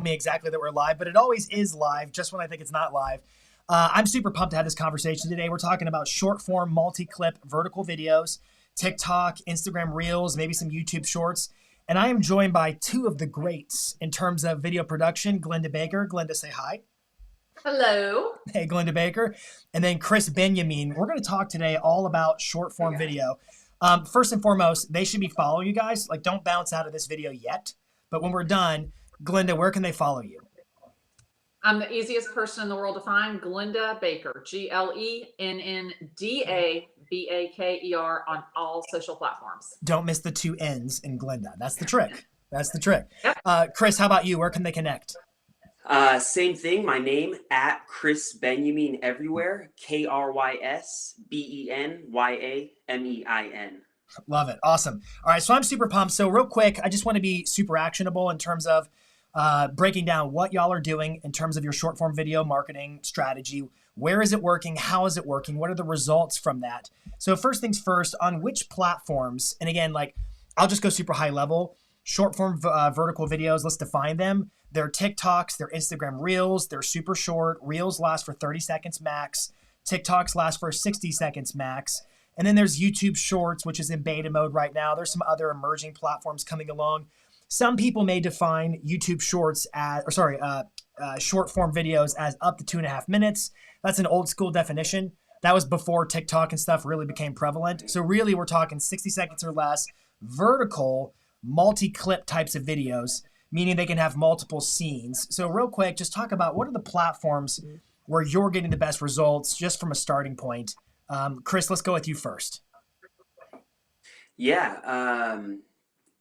me exactly that we're live, but it always is live just when I think it's not live. I'm super pumped to have this conversation today. We're talking about short form, multi-clip, vertical videos, TikTok, Instagram Reels, maybe some YouTube Shorts. And I am joined by two of the greats in terms of video production, Glenda Baker. Glenda, say hi. Hello. Hey, Glenda Baker. And then Chris Benjamin. We're going to talk today all about short form video. First and foremost, they should be following you guys. Like, don't bounce out of this video yet. But when we're done, Glenda, where can they follow you? I'm the easiest person in the world to find, Glenda Baker, GLENNDABAKER on all social platforms. Don't miss the two N's in Glenda. That's the trick. That's the trick. Yep. Chris, how about you? Where can they connect? Same thing. My name at Chris Benjamin everywhere. KRYSBENYAMEIN. Love it. Awesome. All right. So I'm super pumped. So real quick, I just want to be super actionable in terms of breaking down what y'all are doing in terms of your short form video marketing strategy. Where is it working? How is it working? What are the results from that? So first things first, on which platforms, and again, like I'll just go super high level, short form vertical videos, let's define them. They're TikToks, they're Instagram Reels, they're super short. Reels last for 30 seconds max. TikToks last for 60 seconds max. And then there's YouTube Shorts, which is in beta mode right now. There's some other emerging platforms coming along. Some people may define YouTube Shorts as, short form videos as up to 2.5 minutes. That's an old school definition. That was before TikTok and stuff really became prevalent. So really we're talking 60 seconds or less, vertical, multi-clip types of videos, meaning they can have multiple scenes. So real quick, just talk about what are the platforms where you're getting the best results just from a starting point. Chris, let's go with you first. Yeah.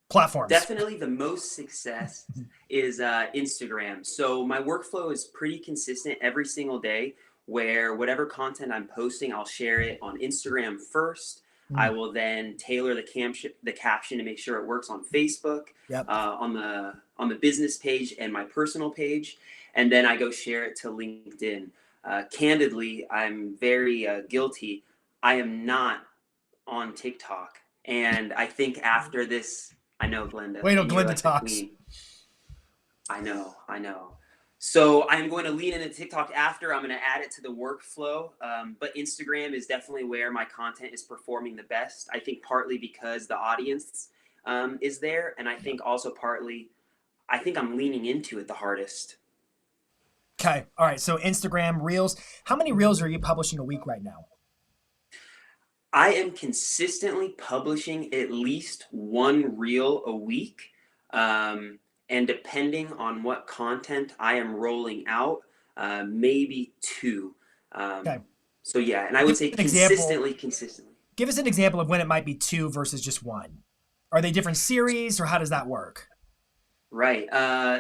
Platforms. Definitely the most success is Instagram. So my workflow is pretty consistent every single day, where whatever content I'm posting, I'll share it on Instagram first. I will then tailor the caption to make sure it works on Facebook, on the business page and my personal page, and then I go share it to LinkedIn. Candidly, I'm very guilty. I am not on TikTok, and I think after this, I know Glenda. Wait till Glenda talks. I know. So I'm going to lean into TikTok after. I'm going to add it to the workflow. But Instagram is definitely where my content is performing the best. I think partly because the audience is there. And I think also partly, I think I'm leaning into it the hardest. Okay. All right. So Instagram Reels. How many Reels are you publishing a week right now? I am consistently publishing at least one Reel a week. And depending on what content I am rolling out, maybe two. Okay. So yeah, and I would say consistently. Give us an example of when it might be two versus just one. Are they different series, or how does that work? Right.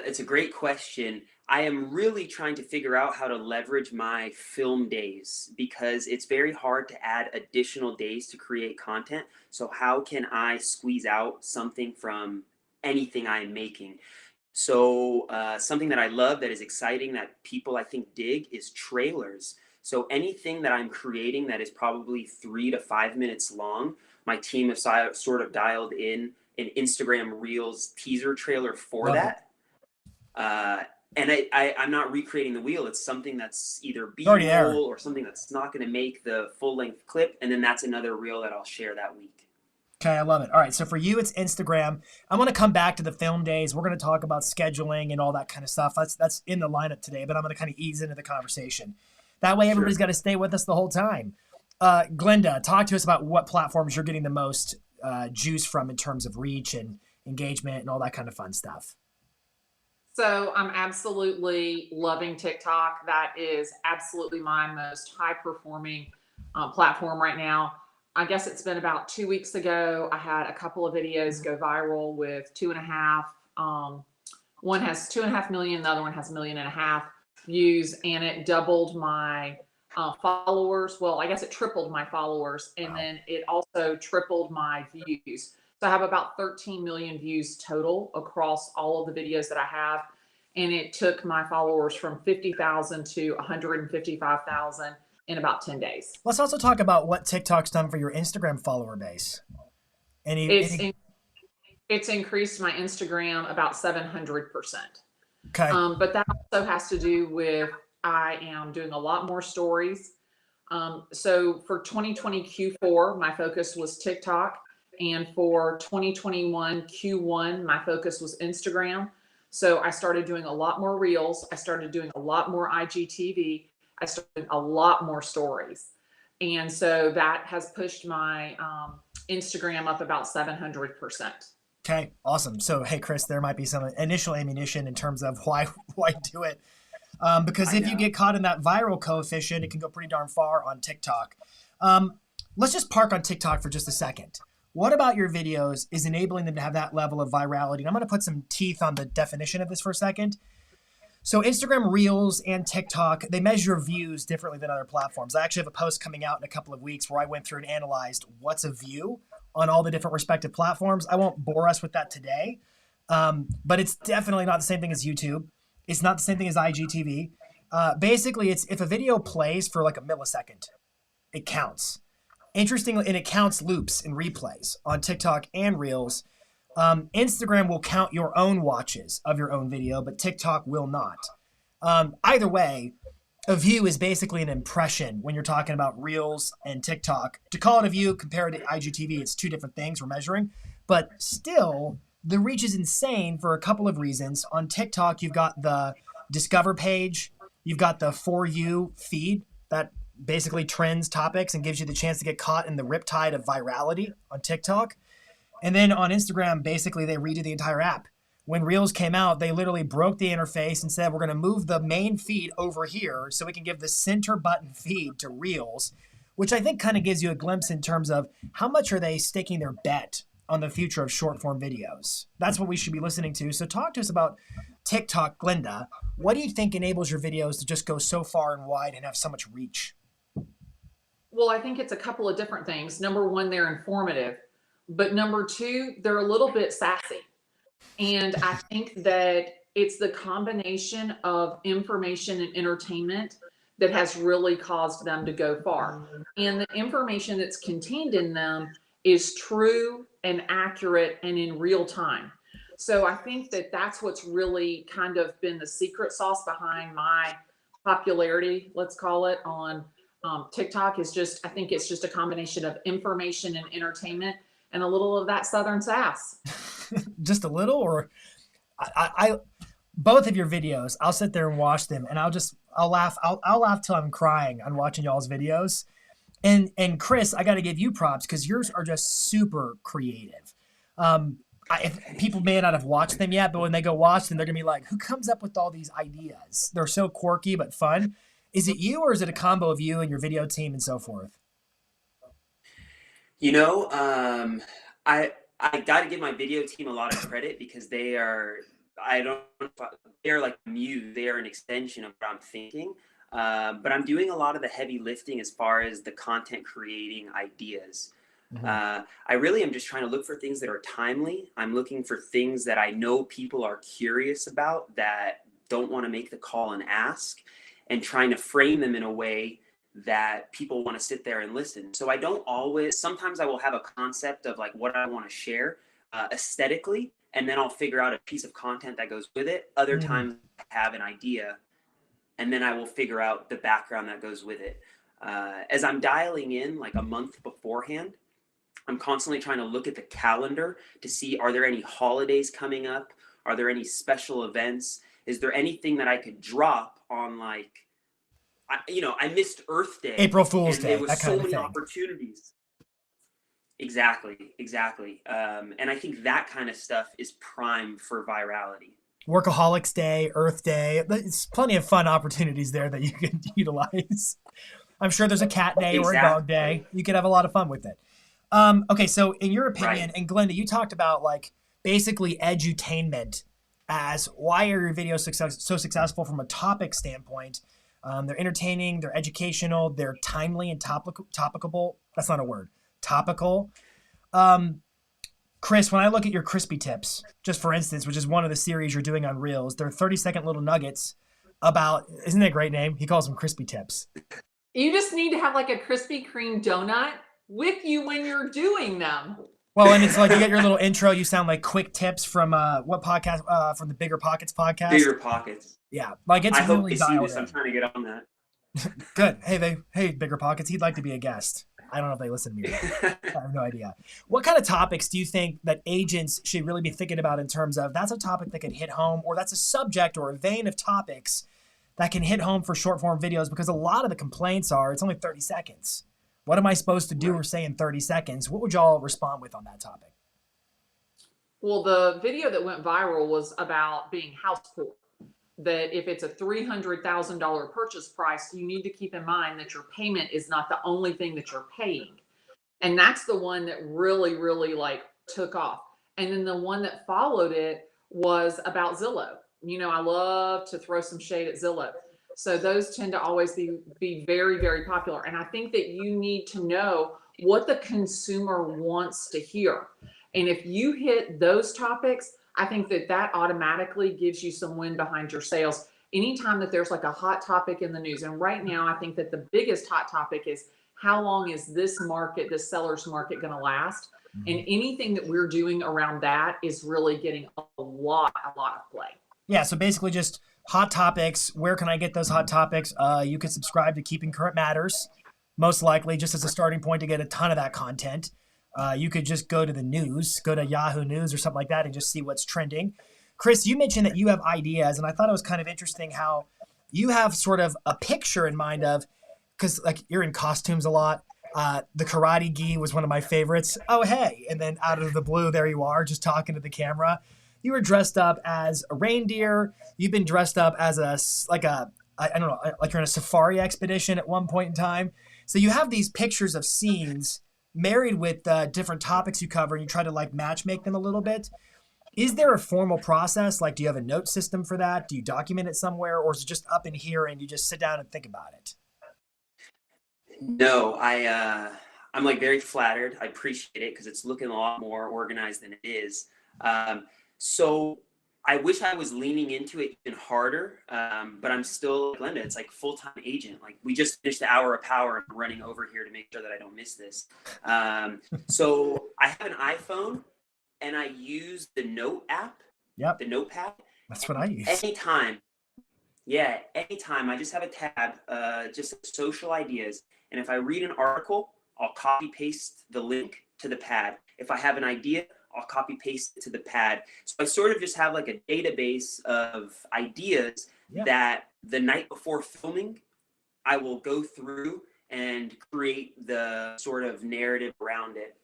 It's a great question. I am really trying to figure out how to leverage my film days, because it's very hard to add additional days to create content. So how can I squeeze out something from anything I am making? So something that I love, that is exciting, that people I think dig, is trailers. So anything that I'm creating that is probably 3 to 5 minutes long, my team has sort of dialed in an Instagram Reels teaser trailer for that. And I'm not recreating the wheel. It's something that's either B-roll or something that's not going to make the full-length clip, and then that's another reel that I'll share that week. Okay, I love it. All right, so for you, it's Instagram. I'm going to come back to the film days. We're going to talk about scheduling and all that kind of stuff. That's in the lineup today, but I'm going to kind of ease into the conversation. That way, everybody's got to stay with us the whole time. Glenda, talk to us about what platforms you're getting the most juice from in terms of reach and engagement and all that kind of fun stuff. So I'm absolutely loving TikTok. That is absolutely my most high performing platform right now. I guess it's been about 2 weeks ago. I had a couple of videos go viral with 2.5. One has 2.5 million. The other one has 1.5 million views, and it doubled my followers. Well, I guess it tripled my followers, and then it also tripled my views. So I have about 13 million views total across all of the videos that I have. And it took my followers from 50,000 to 155,000 in about 10 days. Let's also talk about what TikTok's done for your Instagram follower base. It's increased my Instagram about 700%. Okay. But that also has to do with I am doing a lot more stories. So for 2020 Q4, my focus was TikTok. And for 2021 Q1, my focus was Instagram. So I started doing a lot more reels. I started doing a lot more IGTV. I started doing a lot more stories. And so that has pushed my Instagram up about 700%. Okay, awesome. So, hey, Chris, there might be some initial ammunition in terms of why do it. Because if you get caught in that viral coefficient, it can go pretty darn far on TikTok. Let's just park on TikTok for just a second. What about your videos is enabling them to have that level of virality? And I'm going to put some teeth on the definition of this for a second. So Instagram Reels and TikTok, they measure views differently than other platforms. I actually have a post coming out in a couple of weeks where I went through and analyzed what's a view on all the different respective platforms. I won't bore us with that today, but it's definitely not the same thing as YouTube. It's not the same thing as IGTV. Basically, it's if a video plays for like a millisecond, it counts. Interestingly, and it counts loops and replays on TikTok and Reels. Instagram will count your own watches of your own video, but TikTok will not. Either way, a view is basically an impression when you're talking about Reels and TikTok. To call it a view compared to IGTV, it's two different things we're measuring. But still, the reach is insane for a couple of reasons. On TikTok, you've got the Discover page. You've got the For You feed that basically trends topics and gives you the chance to get caught in the riptide of virality on TikTok. And then on Instagram, basically, they redo the entire app. When Reels came out, they literally broke the interface and said, we're going to move the main feed over here so we can give the center button feed to Reels, which I think kind of gives you a glimpse in terms of how much are they staking their bet on the future of short form videos. That's what we should be listening to. So talk to us about TikTok, Glenda. What do you think enables your videos to just go so far and wide and have so much reach? Well, I think it's a couple of different things. Number one, they're informative. But number two, they're a little bit sassy. And I think that it's the combination of information and entertainment that has really caused them to go far. And the information that's contained in them is true and accurate and in real time. So I think that that's what's really kind of been the secret sauce behind my popularity, let's call it, on TikTok is just, I think it's just a combination of information and entertainment and a little of that Southern sass. Just a little, or I both of your videos, I'll sit there and watch them and I'll laugh. I'll laugh till I'm crying on watching y'all's videos. And Chris, I got to give you props because yours are just super creative. People may not have watched them yet, but when they go watch them, they're gonna be like, who comes up with all these ideas? They're so quirky but fun. Is it you, or is it a combo of you and your video team and so forth? You know, I got to give my video team a lot of credit because they are like a muse. They are an extension of what I'm thinking. But I'm doing a lot of the heavy lifting as far as the content creating ideas. Mm-hmm. I really am just trying to look for things that are timely. I'm looking for things that I know people are curious about that don't want to make the call and ask, and trying to frame them in a way that people want to sit there and listen. So I don't always, sometimes I will have a concept of like what I want to share aesthetically, and then I'll figure out a piece of content that goes with it. Other times I have an idea, and then I will figure out the background that goes with it. As I'm dialing in like a month beforehand, I'm constantly trying to look at the calendar to see, are there any holidays coming up? Are there any special events? Is there anything that I could drop on, like, I missed Earth Day. April Fool's Day, There was that so kind of many thing. opportunities. Exactly. And I think that kind of stuff is prime for virality. Workaholics Day, Earth Day. There's plenty of fun opportunities there that you can utilize. I'm sure there's a cat day or a dog day. You could have a lot of fun with it. Okay, so in your opinion, and Glenda, you talked about like basically edutainment as why are your videos so successful from a topic standpoint. They're entertaining, they're educational, they're timely and topicable. That's not a word. Topical. Chris, when I look at your crispy tips, just for instance, which is one of the series you're doing on Reels, they're 30-second little nuggets about, isn't that a great name? He calls them crispy tips. You just need to have like a Krispy Kreme donut with you when you're doing them. Well, and it's like you get your little intro. You sound like quick tips from what podcast? From the Bigger Pockets podcast. Bigger Pockets. Yeah, like it's I hope really they see dialed this. in. I'm trying to get on that. Good. Hey, Bigger Pockets. He'd like to be a guest. I don't know if they listen to me. I have no idea. What kind of topics do you think that agents should really be thinking about in terms of that's a topic that can hit home, or that's a subject or a vein of topics that can hit home for short form videos? Because a lot of the complaints are it's only 30 seconds. What am I supposed to do or say in 30 seconds? What would y'all respond with on that topic? Well, the video that went viral was about being house poor. That if it's a $300,000 purchase price, you need to keep in mind that your payment is not the only thing that you're paying. And that's the one that really like took off. And then the one that followed it was about Zillow. You know, I love to throw some shade at Zillow. So those tend to always be very popular. And I think that you need to know what the consumer wants to hear. And if you hit those topics, I think that automatically gives you some wind behind your sails. Anytime that there's like a hot topic in the news, and right now I think that the biggest hot topic is how long is this market, this seller's market, going to last? And anything that we're doing around that is really getting a lot of play. Yeah, so basically just hot topics. Where can I get those hot topics? You can subscribe to Keeping Current Matters, most likely, just as a starting point to get a ton of that content. You could just go to the news, go to Yahoo News or something like that and just see what's trending. Chris, you mentioned that you have ideas, and I thought it was kind of interesting how you have sort of a picture in mind of, because like you're in costumes a lot. The karate gi was one of my favorites. Oh, hey. And then out of the blue, there you are just talking to the camera. You were dressed up as a reindeer. You've been dressed up as I don't know, like you're in a safari expedition at one point in time. So you have these pictures of scenes married with different topics you cover, and you try to like match make them a little bit. Is there a formal process? Like, do you have a note system for that? Do you document it somewhere, or is it just up in here and you just sit down and think about it? No, I'm like very flattered. I appreciate it because it's looking a lot more organized than it is. So I wish I was leaning into it even harder, but I'm still, Glenda, it's like full-time agent. Like we just finished the hour of power and I'm running over here to make sure that I don't miss this. So I have an iPhone and I use the Note app, Yep, the Notepad. that's what I use. Anytime I just have a tab, just social ideas. And if I read an article, I'll copy paste the link to the pad. If I have an idea, I'll copy paste it to the pad. So I sort of just have like a database of ideas that the night before filming, I will go through and create the sort of narrative around it.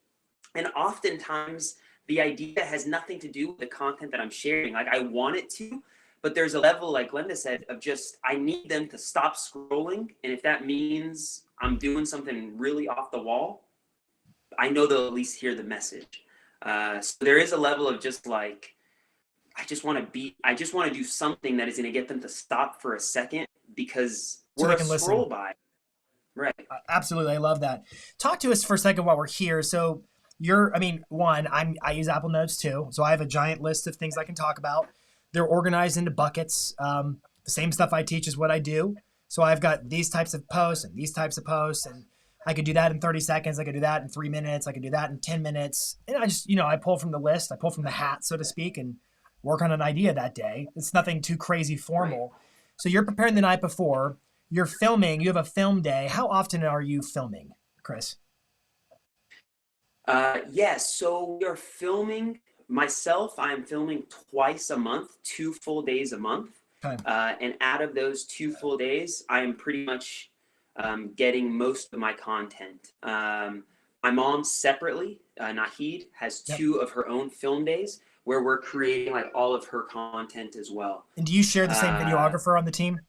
And oftentimes the idea has nothing to do with the content that I'm sharing. Like I want it to, but there's a level, like Glenda said, of just, I need them to stop scrolling. And if that means I'm doing something really off the wall, I know they'll at least hear the message. So there is a level of just like, I just want to do something that is going to get them to stop for a second because So we're they a can scroll listen. by. Right. Absolutely, I love that. Talk to us for a second while we're here. So I use Apple Notes too. So I have a giant list of things I can talk about. They're organized into buckets. The same stuff I teach is what I do. So I've got these types of posts and these types of posts, and I could do that in 30 seconds. I could do that in 3 minutes. I could do that in 10 minutes. And I just, I pull from the list. I pull from the hat, so to speak, and work on an idea that day. It's nothing too crazy formal. So you're preparing the night before. You're filming. You have a film day. How often are you filming, Chris? Yes. So we are filming. Myself, I'm filming twice a month, 2 full days a month. Okay. And out of those 2 full days, I am pretty much getting most of my content. My mom separately, Nahid, has 2 of her own film days where we're creating like all of her content as well. And do you share the same videographer on the team?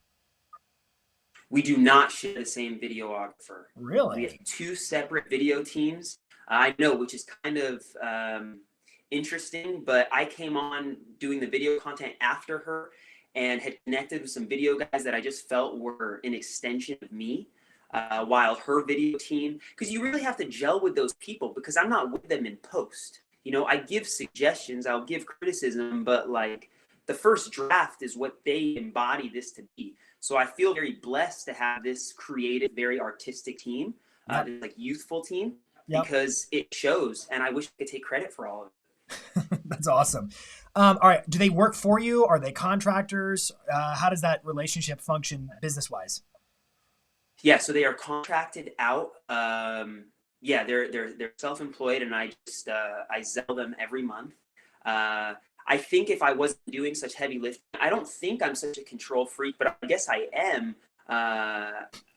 We do not share the same videographer. Really? We have 2 separate video teams. I know, which is kind of interesting, but I came on doing the video content after her and had connected with some video guys that I just felt were an extension of me, while her video team, because you really have to gel with those people because I'm not with them in post. I give suggestions, I'll give criticism, but like the first draft is what they embody this to be. So I feel very blessed to have this creative, very artistic team, this like youthful team. Yep. because it shows, and I wish I could take credit for all of it. That's awesome. All right. Do they work for you? Are they contractors? How does that relationship function business wise? Yeah, so they are contracted out. Yeah, they're self-employed, and I sell them every month. I think if I wasn't doing such heavy lifting, I don't think I'm such a control freak, but I guess I am.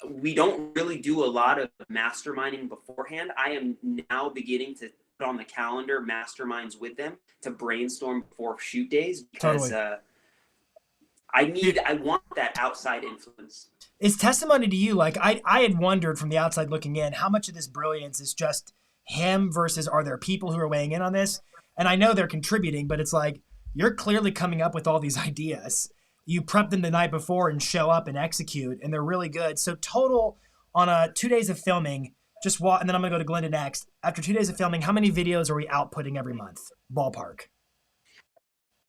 We don't really do a lot of masterminding beforehand. I am now beginning to put on the calendar masterminds with them to brainstorm before shoot days, because Totally. I want that outside influence. It's testimony to you. Like I had wondered from the outside looking in, how much of this brilliance is just him versus are there people who are weighing in on this? And I know they're contributing, but it's like, you're clearly coming up with all these ideas. You prep them the night before and show up and execute, and they're really good. So total on 2 days of filming, and then I'm gonna go to Glenda next. After 2 days of filming, how many videos are we outputting every month? Ballpark.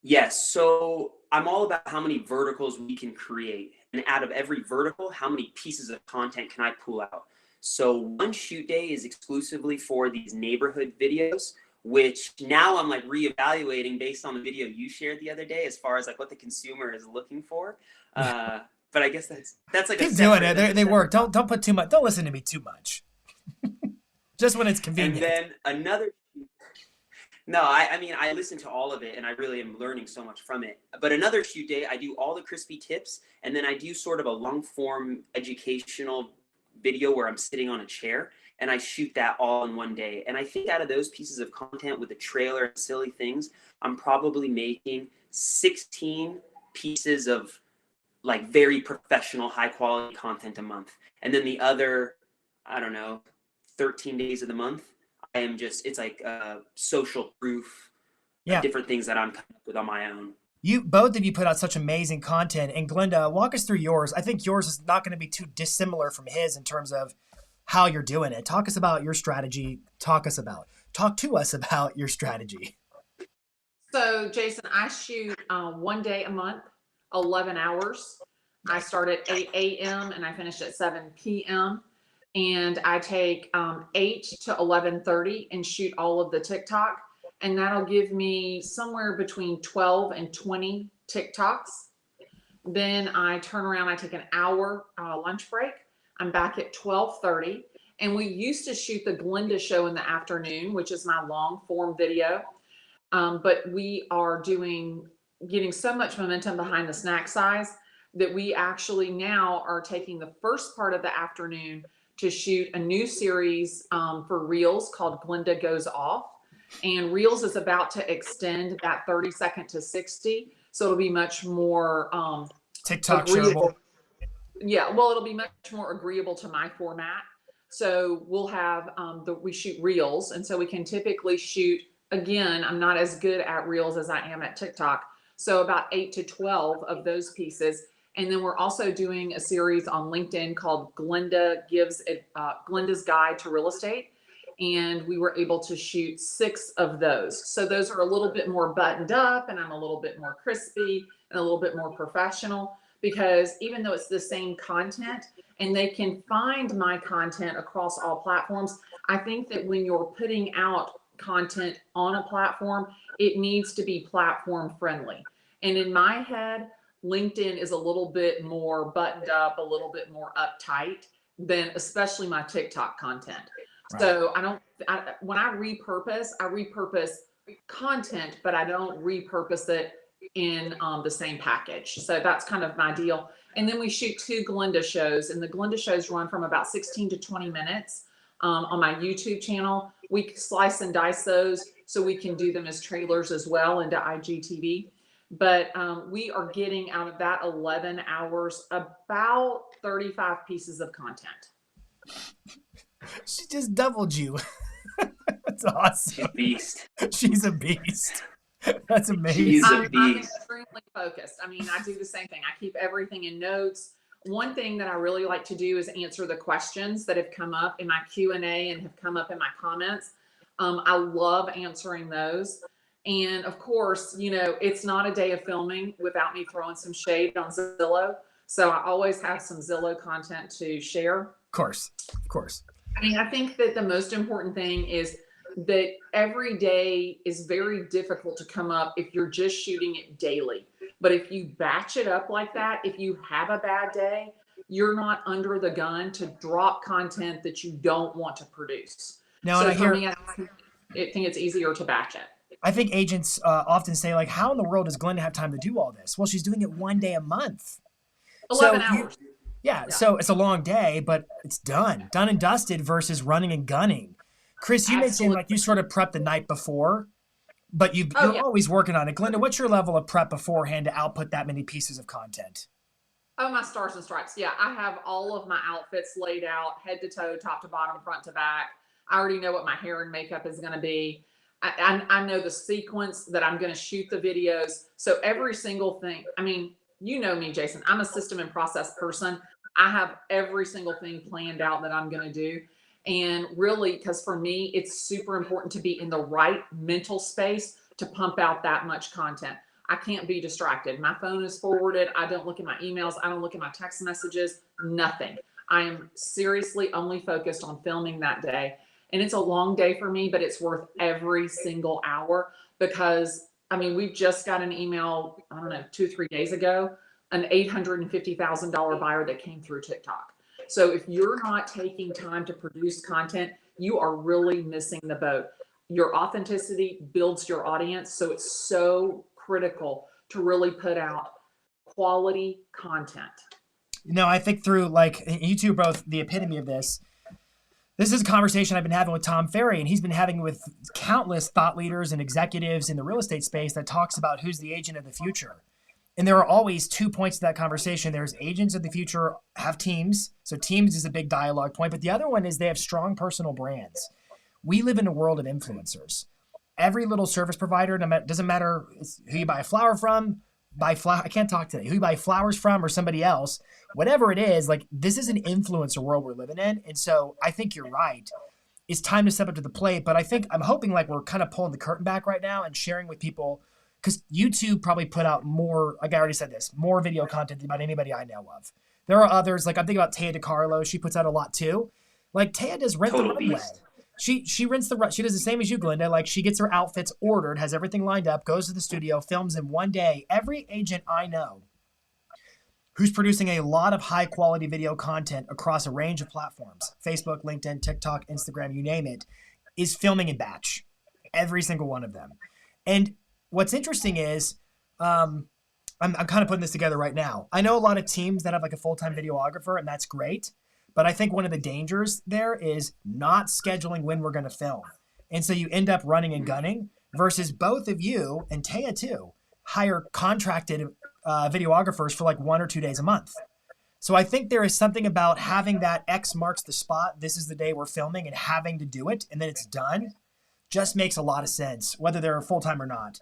Yes, so I'm all about how many verticals we can create. And out of every vertical, how many pieces of content can I pull out? So one shoot day is exclusively for these neighborhood videos, which now I'm like reevaluating based on the video you shared the other day, as far as like what the consumer is looking for. But I guess that's like keep doing it. They work. Don't put too much. Don't listen to me too much. Just when it's convenient. And then another. No, I mean, I listen to all of it, and I really am learning so much from it. But another shoot day, I do all the crispy tips, and then I do sort of a long form educational video where I'm sitting on a chair, and I shoot that all in one day. And I think out of those pieces of content with the trailer and silly things, I'm probably making 16 pieces of like very professional, high quality content a month. And then the other, I don't know, 13 days of the month, I am just, it's like social proof, different things that I'm coming up with on my own. Both of you put out such amazing content. And Glenda, walk us through yours. I think yours is not going to be too dissimilar from his in terms of how you're doing it. Talk us about your strategy. Talk to us about your strategy. So Jason, I shoot 1 day a month, 11 hours. I start at 8 a.m. and I finish at 7 p.m. And I take 8 to 11:30 and shoot all of the TikTok. And that'll give me somewhere between 12 and 20 TikToks. Then I turn around, I take an hour lunch break. I'm back at 12:30. And we used to shoot the Glenda show in the afternoon, which is my long form video. But we are getting so much momentum behind the snack size that we actually now are taking the first part of the afternoon to shoot a new series for Reels called Glenda Goes Off. And Reels is about to extend that 30-second to 60. So it'll be much more TikTok agreeable. shareable. Yeah, well, it'll be much more agreeable to my format. So we'll have we shoot Reels. And so we can typically shoot, again, I'm not as good at Reels as I am at TikTok. So about 8 to 12 of those pieces. And then we're also doing a series on LinkedIn called Glenda's Guide to Real Estate. And we were able to shoot 6 of those. So those are a little bit more buttoned up, and I'm a little bit more crispy and a little bit more professional, because even though it's the same content and they can find my content across all platforms, I think that when you're putting out content on a platform, it needs to be platform friendly. And in my head, LinkedIn is a little bit more buttoned up, a little bit more uptight than especially my TikTok content. Right. So when I repurpose content, but I don't repurpose it in the same package. So that's kind of my deal. And then we shoot 2 Glenda shows, and the Glenda shows run from about 16 to 20 minutes on my YouTube channel. We slice and dice those so we can do them as trailers as well into IGTV. But we are getting out of that 11 hours about 35 pieces of content. She just doubled you. That's awesome. She's a beast. She's a beast. That's amazing. I'm extremely focused. I mean, I do the same thing. I keep everything in notes. One thing that I really like to do is answer the questions that have come up in my Q&A and have come up in my comments. I love answering those. And of course, it's not a day of filming without me throwing some shade on Zillow. So I always have some Zillow content to share. Of course. I mean, I think that the most important thing is that every day is very difficult to come up if you're just shooting it daily. But if you batch it up like that, if you have a bad day, you're not under the gun to drop content that you don't want to produce. Now, and So I for hear, me, I think it's easier to batch it. I think agents often say, like, how in the world does Glenda have time to do all this? Well, she's doing it one day a month. 11 So hours. yeah, so it's a long day, but it's done and dusted versus running and gunning. Chris, you mentioned like you sort of prep the night before, but you're always working on it. Glenda, what's your level of prep beforehand to output that many pieces of content? Oh, my stars and stripes. Yeah, I have all of my outfits laid out, head to toe, top to bottom, front to back. I already know what my hair and makeup is going to be. I know the sequence that I'm going to shoot the videos. So every single thing, I mean, you know me, Jason, I'm a system and process person. I have every single thing planned out that I'm going to do. And really, because for me, it's super important to be in the right mental space to pump out that much content. I can't be distracted. My phone is forwarded. I don't look at my emails. I don't look at my text messages, nothing. I am seriously only focused on filming that day. And it's a long day for me, but it's worth every single hour because, I mean, we just got an email, I don't know, 2-3 days ago, an $850,000 buyer that came through TikTok. So if you're not taking time to produce content, you are really missing the boat. Your authenticity builds your audience. So it's so critical to really put out quality content. No, I think through like you two are both the epitome of this. This is a conversation I've been having with Tom Ferry, and he's been having with countless thought leaders and executives in the real estate space that talks about who's the agent of the future. And there are always 2 points to that conversation. There's agents of the future have teams. So teams is a big dialogue point. But the other one is they have strong personal brands. We live in a world of influencers. Every little service provider, doesn't matter who you buy a flower from, I can't talk today, who you buy flowers from or somebody else, whatever it is, like this is an influencer world we're living in. And so I think you're right. It's time to step up to the plate. But I'm hoping like we're kind of pulling the curtain back right now and sharing with people, because YouTube probably put out more, like I already said this, more video content than about anybody I know of. There are others, like I'm thinking about Tea DeCarlo. She puts out a lot too. Like Tea does rent the runway. She rents she does the same as you, Glenda. Like she gets her outfits ordered, has everything lined up, goes to the studio, films in one day. Every agent I know who's producing a lot of high quality video content across a range of platforms, Facebook, LinkedIn, TikTok, Instagram, you name it, is filming in batch. Every single one of them. And what's interesting is, I'm kind of putting this together right now. I know a lot of teams that have like a full-time videographer, and that's great. But I think one of the dangers there is not scheduling when we're going to film. And so you end up running and gunning versus both of you, and Taya too, hire contracted videographers for like 1 or 2 days a month. So I think there is something about having that X marks the spot, this is the day we're filming, and having to do it, and then it's done, just makes a lot of sense, whether they're full-time or not.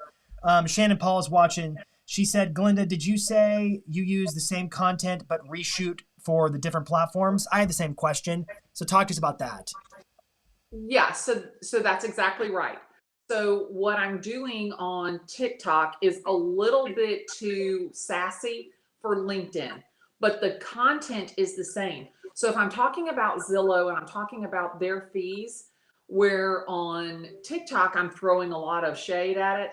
Shannon Paul is watching. She said, Glenda, did you say you use the same content but reshoot for the different platforms? I had the same question. So talk to us about that. Yeah, so that's exactly right. So what I'm doing on TikTok is a little bit too sassy for LinkedIn, but the content is the same. So if I'm talking about Zillow and I'm talking about their fees, where on TikTok, I'm throwing a lot of shade at it.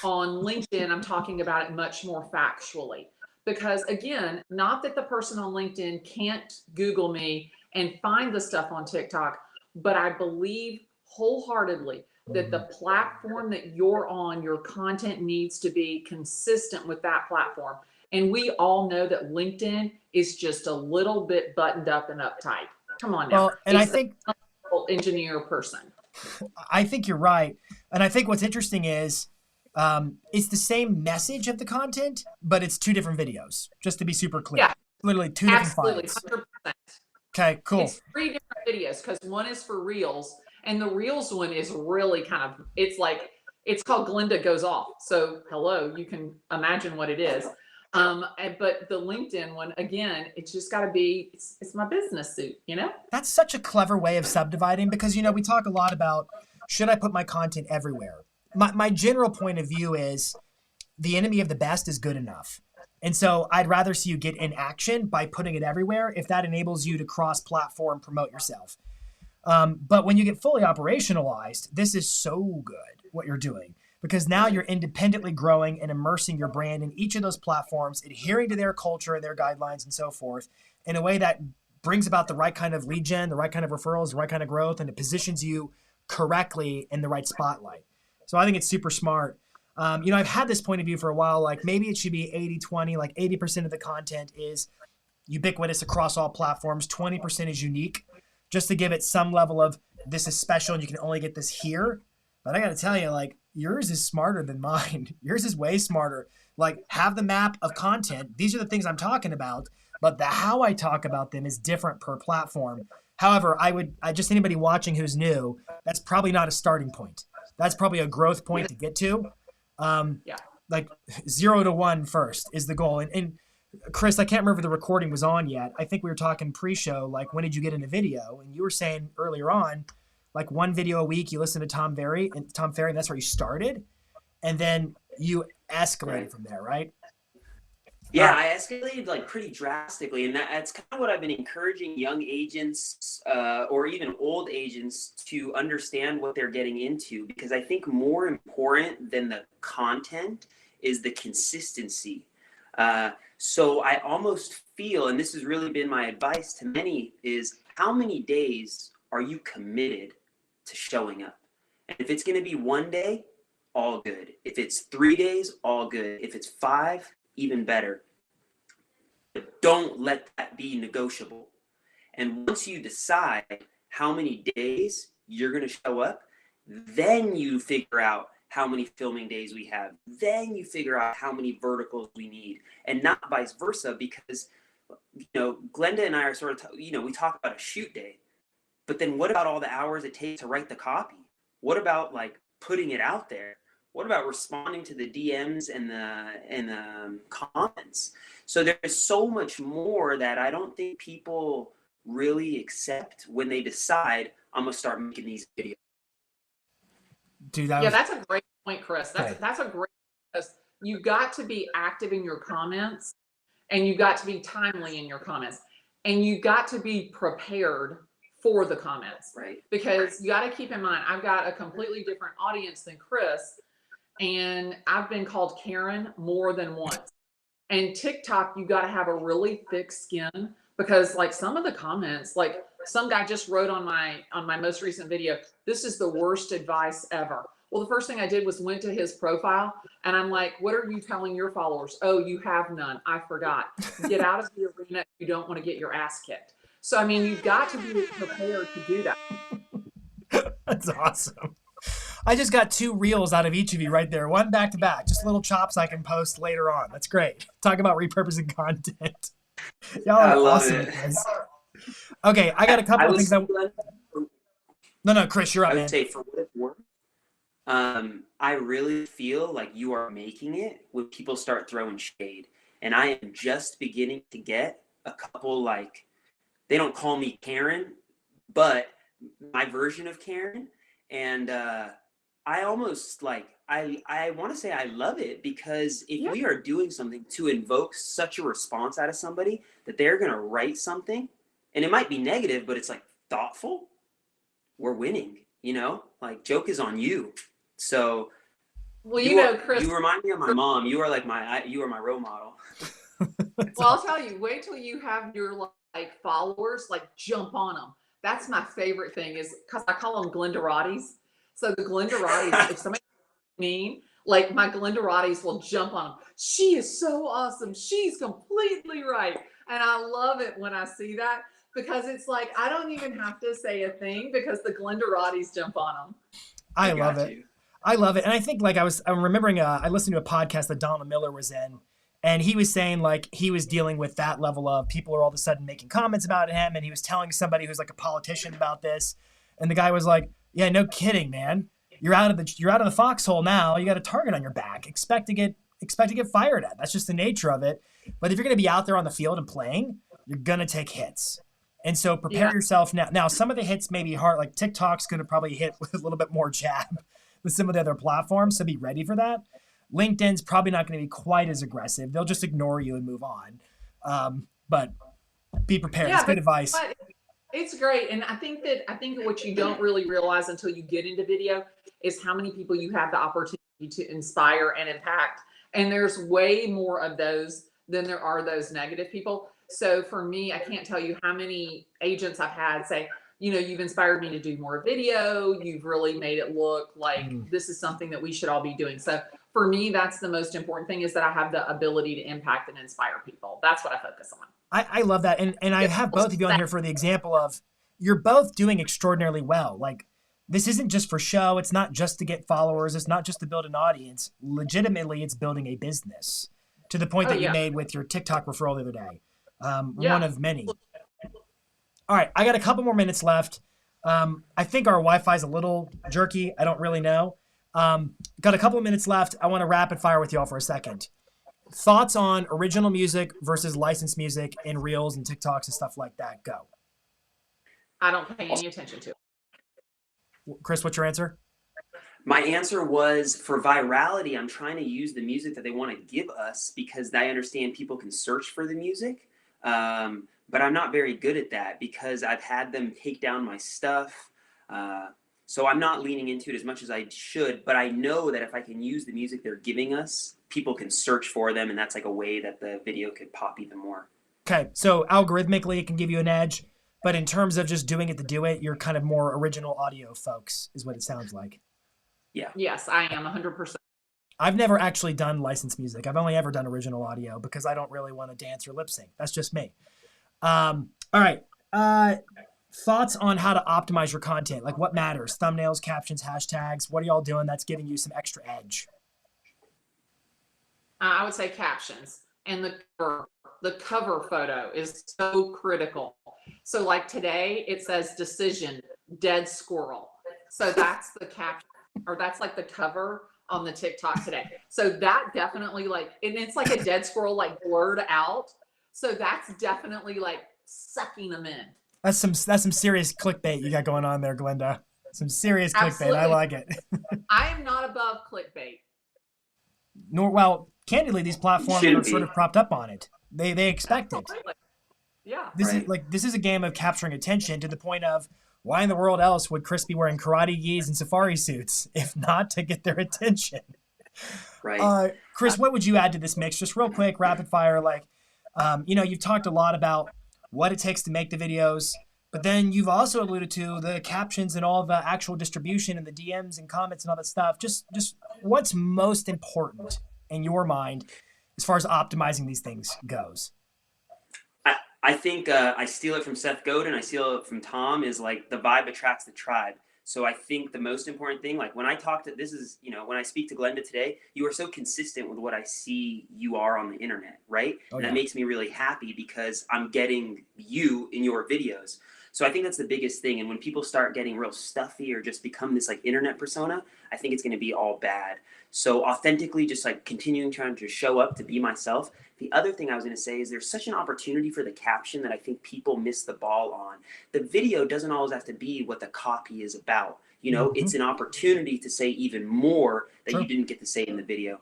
On LinkedIn, I'm talking about it much more factually. Because again, not that the person on LinkedIn can't Google me and find the stuff on TikTok, but I believe wholeheartedly that the platform that you're on, your content needs to be consistent with that platform. And we all know that LinkedIn is just a little bit buttoned up and uptight. Come on now. Well, and I think engineer person. I think you're right. And I think what's interesting is it's the same message of the content, but it's 2 different videos, just to be super clear. Yeah, literally 2 different files. 100%. Okay, cool. It's 3 different videos because one is for Reels, and the Reels one is really kind of, it's called Glenda Goes Off. So hello, you can imagine what it is. But the LinkedIn one, again, it's just got to be, it's my business suit, you know? That's such a clever way of subdividing because, we talk a lot about, should I put my content everywhere? My general point of view is the enemy of the best is good enough. And so I'd rather see you get in action by putting it everywhere if that enables you to cross-platform promote yourself. But when you get fully operationalized, this is so good what you're doing, because now you're independently growing and immersing your brand in each of those platforms, adhering to their culture and their guidelines and so forth in a way that brings about the right kind of lead gen, the right kind of referrals, the right kind of growth, and it positions you correctly in the right spotlight. So I think it's super smart. I've had this point of view for a while, like maybe it should be 80-20, like 80% of the content is ubiquitous across all platforms, 20% is unique, just to give it some level of this is special and you can only get this here. But I got to tell you, like, yours is smarter than mine. Yours is way smarter. Like, have the map of content. These are the things I'm talking about, but the how I talk about them is different per platform. However, I just anybody watching who's new, that's probably not a starting point. That's probably a growth point to get to. Like 0 to 1 first is the goal. And Chris, I can't remember if the recording was on yet. I think we were talking pre-show, like when did you get into video? And you were saying earlier on, like one video a week, you listen to Tom Ferry, and that's where you started. And then you escalated from there, right? Yeah, I escalated like pretty drastically. And that's kind of what I've been encouraging young agents or even old agents to understand what they're getting into, because I think more important than the content is the consistency. So I almost feel, and this has really been my advice to many, is how many days are you committed to showing up? And if it's going to be 1 day, all good. If it's 3 days, all good. If it's 5, even better. But don't let that be negotiable. And once you decide how many days you're going to show up, then you figure out how many filming days we have. Then you figure out how many verticals we need, and not vice versa, because, Glenda and I are sort of, we talk about a shoot day, but then what about all the hours it takes to write the copy? What about like putting it out there? What about responding to the DMs and the comments? So there's so much more that I don't think people really accept when they decide I'm gonna start making these videos. Dude, that's a great point, Chris. That's a great, because you've got to be active in your comments, and you've got to be timely in your comments, and you've got to be prepared for the comments. Right. Because you got to keep in mind, I've got a completely different audience than Chris, and I've been called Karen more than once. And TikTok, you got to have a really thick skin, because like some of the comments, like some guy just wrote on my most recent video, "This is the worst advice ever." Well, the first thing I did was went to his profile, and I'm like, "What are you telling your followers?" "Oh, you have none. I forgot. Get out of the arena if you don't want to get your ass kicked." So, I mean, you've got to be prepared to do that. That's awesome. I just got 2 reels out of each of you right there. One back to back, just little chops I can post later on. That's great. Talk about repurposing content. Y'all are awesome. Okay, I got a couple of things. No, Chris, you're up, I would man. say, for what it's worth, I really feel like you are making it when people start throwing shade. And I am just beginning to get a couple, like, they don't call me Karen, but my version of Karen. And I almost like, I want to say I love it, because if we are doing something to invoke such a response out of somebody that they're going to write something, and it might be negative, but it's like thoughtful, we're winning, like joke is on you. So, well, Chris, you remind me of my mom. You are like you are my role model. Well, I'll tell you, wait till you have your like followers, like jump on them. That's my favorite thing, is because I call them Glendarattis. So the Glendarattis, if somebody mean, like my Glendarattis will jump on them. "She is so awesome. She's completely right." And I love it when I see that, because it's like, I don't even have to say a thing, because the Glendarattis jump on them. I love it. I love it. And I think like I'm remembering, I listened to a podcast that Donald Miller was in, and he was saying like he was dealing with that level of people are all of a sudden making comments about him. And he was telling somebody who's like a politician about this. And the guy was like, "Yeah, no kidding, man. You're out of the foxhole now. You got a target on your back. Expect to get fired at. That's just the nature of it. But if you're going to be out there on the field and playing, you're going to take hits. And so prepare yourself now. Now, some of the hits may be hard. Like TikTok's going to probably hit with a little bit more jab than some of the other platforms. So be ready for that. LinkedIn's probably not going to be quite as aggressive. They'll just ignore you and move on. But be prepared. It's good advice. It's great. And I think what you don't really realize until you get into video is how many people you have the opportunity to inspire and impact. And there's way more of those than there are those negative people. So for me, I can't tell you how many agents I've had say, you've inspired me to do more video. You've really made it look like this is something that we should all be doing. So for me, that's the most important thing, is that I have the ability to impact and inspire people. That's what I focus on. I love that. And I have both of you on here for the example of you're both doing extraordinarily well. Like, this isn't just for show. It's not just to get followers. It's not just to build an audience. Legitimately, it's building a business, to the point that you made with your TikTok referral the other day. One of many. All right, I got a couple more minutes left. I think our Wi-Fi is a little jerky. I don't really know. Got a couple of minutes left. I want to rapid fire with y'all for a second. Thoughts on original music versus licensed music in Reels and TikToks and stuff like that? Go. I don't pay any attention to it. Chris, what's your answer? My answer was, for virality, I'm trying to use the music that they want to give us, because I understand people can search for the music. But I'm not very good at that, because I've had them take down my stuff. So I'm not leaning into it as much as I should, but I know that if I can use the music they're giving us, people can search for them, and that's like a way that the video could pop even more. Okay, so algorithmically it can give you an edge, but in terms of just doing it to do it, you're kind of more original audio folks, is what it sounds like. Yeah. Yes, I am 100%. I've never actually done licensed music. I've only ever done original audio, because I don't really want to dance or lip sync. That's just me. All right. Thoughts on how to optimize your content? Like, what matters? Thumbnails, captions, hashtags. What are y'all doing that's giving you some extra edge? I would say captions, and the cover photo is so critical. So like today, it says decision, dead squirrel. So that's the caption, or that's like the cover on the TikTok today. So that definitely, like, and it's like a dead squirrel, like blurred out. So that's definitely like sucking them in. That's some serious clickbait you got going on there, Glenda. Some serious clickbait. Absolutely. I like it. I am not above clickbait. Well, candidly, these platforms are sort of propped up on it. They expect it. Yeah. This is a game of capturing attention, to the point of, why in the world else would Chris be wearing karate gis and safari suits if not to get their attention? Right. Chris, what would you add to this mix? Just real quick, rapid fire. Like, you've talked a lot about what it takes to make the videos, but then you've also alluded to the captions and all the actual distribution and the DMs and comments and all that stuff. Just what's most important in your mind as far as optimizing these things goes? I think I steal it from Seth Godin. I steal it from Tom, is like, the vibe attracts the tribe. So I think the most important thing, like when I when I speak to Glenda today, you are so consistent with what I see you are on the internet, right? Oh, and that makes me really happy, because I'm getting you in your videos. So I think that's the biggest thing. And when people start getting real stuffy or just become this like internet persona, I think it's going to be all bad. So authentically, just like continuing trying to show up to be myself. The other thing I was going to say is, there's such an opportunity for the caption that I think people miss the ball on. The video doesn't always have to be what the copy is about. It's an opportunity to say even more that you didn't get to say in the video.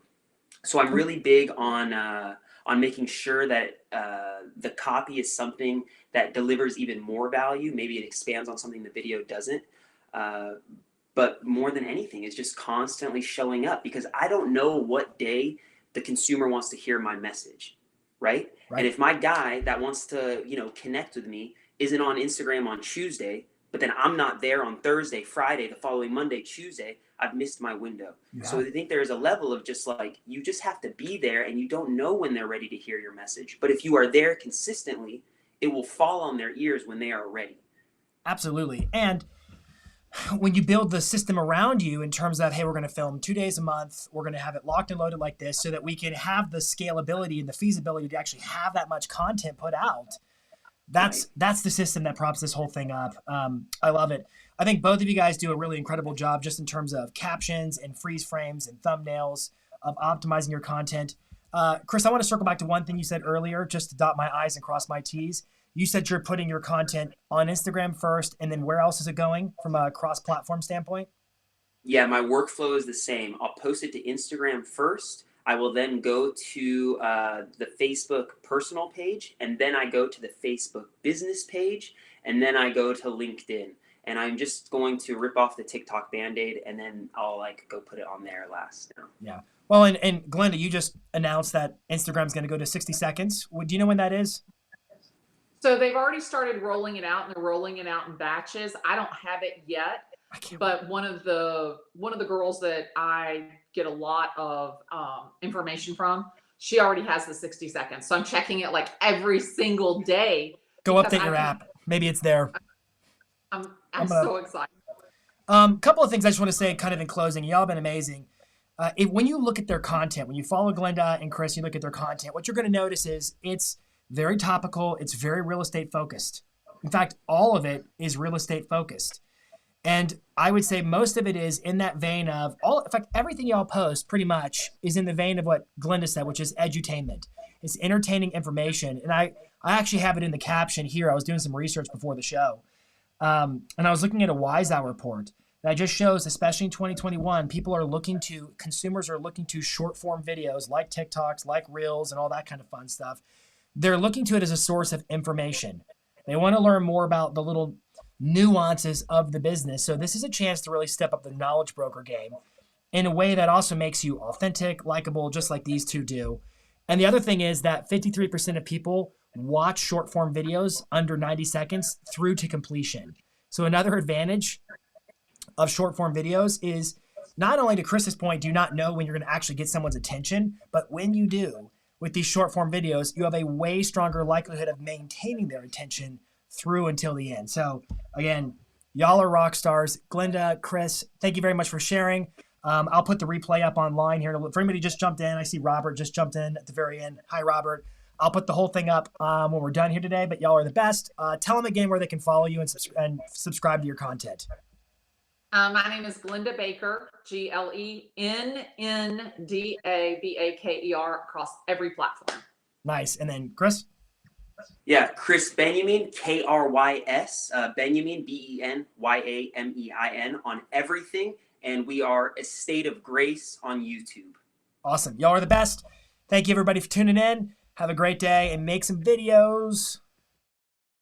So I'm really big on making sure that the copy is something that delivers even more value. Maybe it expands on something the video doesn't. But more than anything, is just constantly showing up, because I don't know what day the consumer wants to hear my message, right? And if my guy that wants to, connect with me isn't on Instagram on Tuesday, but then I'm not there on Thursday, Friday, the following Monday, Tuesday, I've missed my window. Yeah. So I think there's a level of just like, you just have to be there, and you don't know when they're ready to hear your message. But if you are there consistently, it will fall on their ears when they are ready. Absolutely. And when you build the system around you in terms of, hey, we're going to film 2 days a month, we're going to have it locked and loaded like this, so that we can have the scalability and the feasibility to actually have that much content put out. That's the system that props this whole thing up. I love it. I think both of you guys do a really incredible job, just in terms of captions and freeze frames and thumbnails, of optimizing your content. Chris, I want to circle back to one thing you said earlier, just to dot my I's and cross my T's. You said you're putting your content on Instagram first, and then where else is it going from a cross-platform standpoint? Yeah, my workflow is the same. I'll post it to Instagram first. I will then go to the Facebook personal page, and then I go to the Facebook business page, and then I go to LinkedIn. And I'm just going to rip off the TikTok Band-Aid, and then I'll like go put it on there last. Yeah. Well, and Glenda, you just announced that Instagram's going to go to 60 seconds. Do you know when that is? So they've already started rolling it out, and they're rolling it out in batches. I don't have it yet, but one of the girls that I get a lot of information from, she already has the 60 seconds. So I'm checking it like every single day. Go update your app. Maybe it's there. I'm so excited. Couple of things I just want to say kind of in closing. Y'all been amazing. When you look at their content, when you follow Glenda and Chris, you look at their content, what you're going to notice is it's very topical. It's very real estate focused. In fact, all of it is real estate focused. And I would say most of it is in that vein of in fact, everything y'all post pretty much is in the vein of what Glenda said, which is edutainment. It's entertaining information. And I actually have it in the caption here. I was doing some research before the show. And I was looking at a WiseOut report that just shows, especially in 2021, consumers are looking to short form videos like TikToks, like Reels, and all that kind of fun stuff. They're looking to it as a source of information. They want to learn more about the little nuances of the business. So this is a chance to really step up the knowledge broker game in a way that also makes you authentic, likable, just like these two do. And the other thing is that 53% of people watch short form videos under 90 seconds through to completion. So another advantage of short form videos is not only, to Chris's point, do you not know when you're going to actually get someone's attention, but when you do, with these short form videos, you have a way stronger likelihood of maintaining their attention through until the end. So again, y'all are rock stars. Glenda, Chris, thank you very much for sharing. I'll put the replay up online here. For anybody who just jumped in, I see Robert just jumped in at the very end. Hi, Robert. I'll put the whole thing up when we're done here today, but y'all are the best. Tell them again where they can follow you and subscribe to your content. My name is Glenda Baker, GLENNDABAKER, across every platform. Nice. And then Chris? Yeah, Chris Benyamin, KRYS, Benyamin, BENYAMEIN on everything. And we are A State of Grace on YouTube. Awesome. Y'all are the best. Thank you, everybody, for tuning in. Have a great day and make some videos.